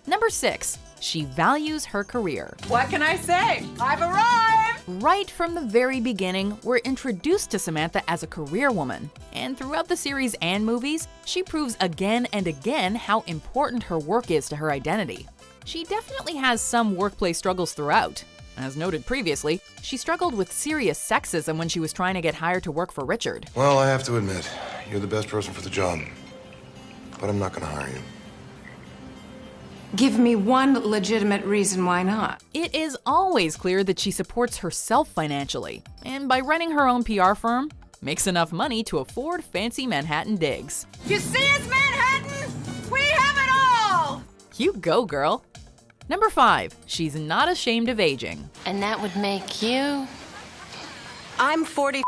Number 6. She values her career. What can I say? I've arrived! Right from the very beginning, we're introduced to Samantha as a career woman. And throughout the series and movies, she proves again and again how important her work is to her identity. She definitely has some workplace struggles throughout. As noted previously, she struggled with serious sexism when she was trying to get hired to work for Richard. Well, I have to admit, you're the best person for the job. But I'm not gonna hire you. Give me one legitimate reason why not. It is always clear that she supports herself financially, and by running her own PR firm, makes enough money to afford fancy Manhattan digs. You see us, Manhattan? We have it all! You go, girl. Number 5. She's not ashamed of aging. And that would make you? I'm 45.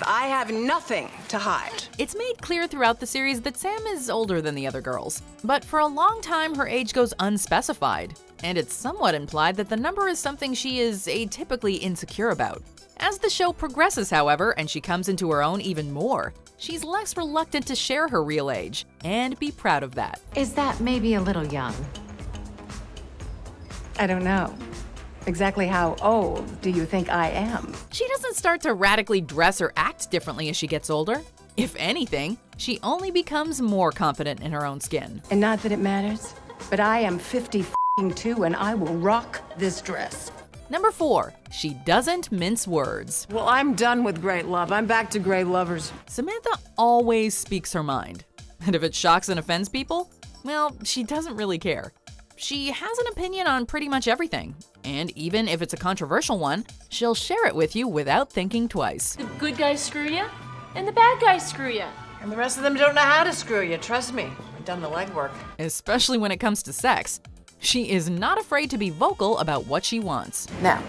I have nothing to hide. It's made clear throughout the series that Sam is older than the other girls, but for a long time her age goes unspecified, and it's somewhat implied that the number is something she is atypically insecure about. As the show progresses, however, and she comes into her own even more, she's less reluctant to share her real age, and be proud of that. Is that maybe a little young? I don't know. Exactly how old do you think I am? She doesn't start to radically dress or act differently as she gets older. If anything, she only becomes more confident in her own skin. And not that it matters, but I am 52 and I will rock this dress. Number 4. She doesn't mince words. Well, I'm done with great love. I'm back to great lovers. Samantha always speaks her mind. And if it shocks and offends people, well, she doesn't really care. She has an opinion on pretty much everything. And even if it's a controversial one, she'll share it with you without thinking twice. The good guys screw you, and the bad guys screw you. And the rest of them don't know how to screw you, trust me. I've done the legwork. Especially when it comes to sex. She is not afraid to be vocal about what she wants. Now,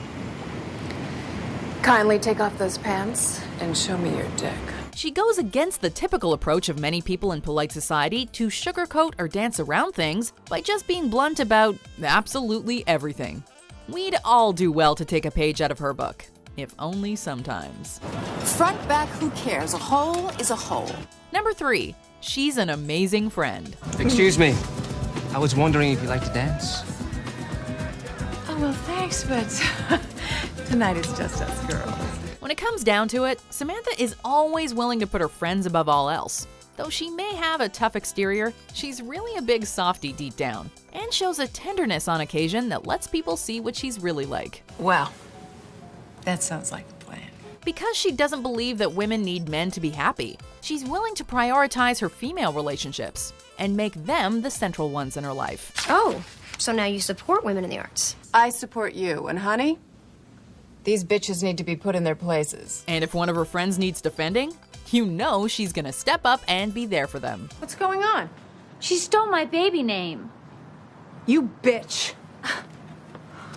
kindly take off those pants and show me your dick. She goes against the typical approach of many people in polite society to sugarcoat or dance around things by just being blunt about absolutely everything. We'd all do well to take a page out of her book, if only sometimes. Front, back, who cares? A hole is a hole. Number 3. She's an amazing friend. Excuse me. I was wondering if you like to dance. Oh, well, thanks, but tonight it's just us girls. When it comes down to it, Samantha is always willing to put her friends above all else. Though she may have a tough exterior, she's really a big softie deep down, and shows a tenderness on occasion that lets people see what she's really like. Well, that sounds like a plan. Because she doesn't believe that women need men to be happy, she's willing to prioritize her female relationships and make them the central ones in her life. Oh, so now you support women in the arts. I support you, and honey, these bitches need to be put in their places. And if one of her friends needs defending, you know she's gonna step up and be there for them. What's going on? She stole my baby name. You bitch.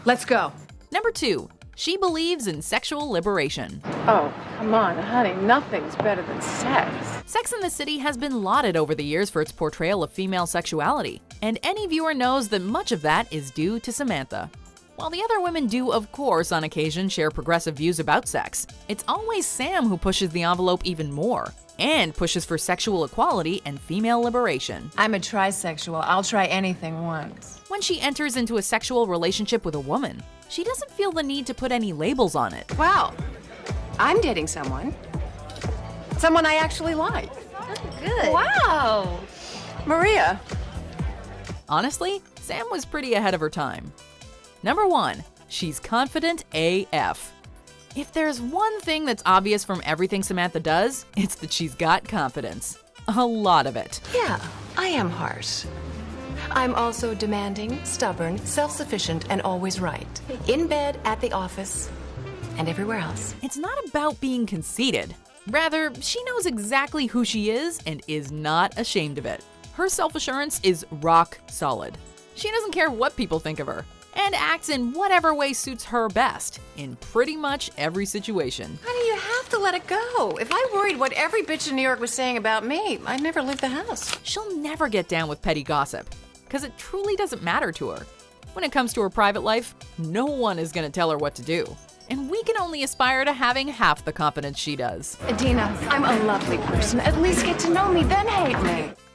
Let's go. Number 2. She believes in sexual liberation. Oh, come on, honey. Nothing's better than sex. Sex and the City has been lauded over the years for its portrayal of female sexuality, and any viewer knows that much of that is due to Samantha. While the other women do, of course, on occasion share progressive views about sex, it's always Sam who pushes the envelope even more, and pushes for sexual equality and female liberation. I'm a trisexual. I'll try anything once. When she enters into a sexual relationship with a woman, she doesn't feel the need to put any labels on it. Well, I'm dating someone. Someone I actually like. Good. Wow. Maria. Honestly, Sam was pretty ahead of her time. Number 1. She's confident AF. If there's one thing that's obvious from everything Samantha does, it's that she's got confidence. A lot of it. Yeah, I am harsh. I'm also demanding, stubborn, self-sufficient, and always right. In bed, at the office, and everywhere else. It's not about being conceited. Rather, she knows exactly who she is and is not ashamed of it. Her self-assurance is rock solid. She doesn't care what people think of her, and acts in whatever way suits her best, in pretty much every situation. Honey, you have to let it go. If I worried what every bitch in New York was saying about me, I'd never leave the house. She'll never get down with petty gossip, because it truly doesn't matter to her. When it comes to her private life, no one is going to tell her what to do. And we can only aspire to having half the confidence she does. Adina, I'm a lovely person. At least get to know me, then hate me.